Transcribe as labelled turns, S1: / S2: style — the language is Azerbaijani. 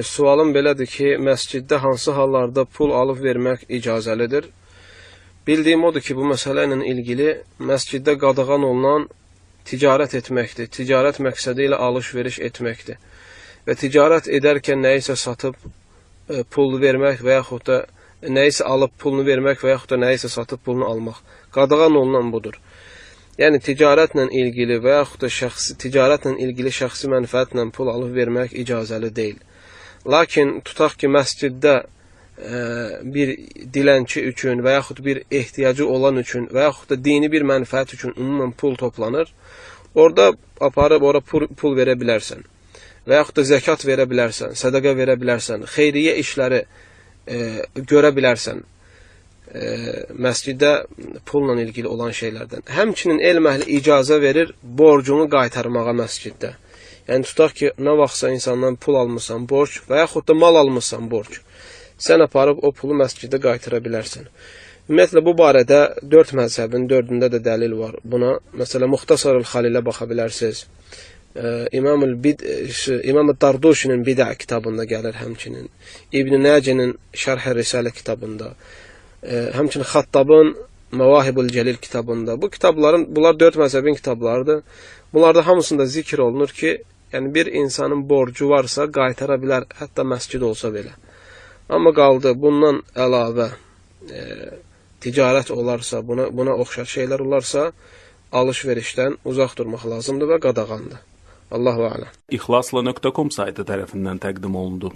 S1: Sualım belədir ki, məsciddə hansı hallarda pul alıb vermək icazəlidir? Bildiyim odur ki, bu məsələ ilə ilgili məsciddə qadağan olunan ticarət etməkdir. Ticarət məqsədi ilə alış-veriş etməkdir. Və ticarət edərkən nəyisə satıb pul vermək və yaxud da nəyisə alıb pulunu vermək və yaxud da nəyisə satıb pulunu almaq. Qadağan olunan budur. Yəni ticarətlə ilgili və yaxud da ticarətlə ilgili şəxsi mənfəətlə pul alıb vermək icazəli deyil. Lakin tutaq ki, məsciddə bir dilənçi üçün və yaxud bir ehtiyacı olan üçün və yaxud da dini bir mənfəət üçün ümumən pul toplanır. Orada aparıb ora pul verə bilərsən və yaxud da zəkat verə bilərsən, sədəqə verə bilərsən, xeyriyyə işləri görə bilərsən məsciddə pulla ilgili olan şeylərdən. Həmçinin elm əhli icazə verir borcunu qaytarmağa məsciddə. Yəni tutaq ki, nə vaxtsa insandan pul almışsan borc və yaxud da mal almışsan borc. Sən aparıb o pulu məsciddə qaytara bilərsən. Ümumiyyətlə bu barədə 4 məzhəbin 4-ündə də dəlil var buna. Məsələn, Muxtasarul Xalilə baxa bilərsiniz. İmam Darduşinin Bid'a kitabında gəlir həmçinin. İbn Nəcinin Şərh-i Risalə kitabında. Həmçinin Xattabın Məvahibul Cəlil kitabında. Bunlar 4 məzhəbin kitablarıdır. Bunlarda hamısında zikr olunur ki, yəni bir insanın borcu varsa qaytara bilər, hətta məscid olsa belə. Amma qaldı bundan əlavə ticarət olarsa, buna oxşar şeylər olarsa, alış-verişdən uzaq durmaq lazımdır və qadağandır. Allahu a'lam.
S2: İxlasla.com saytı tərəfindən təqdim olundu.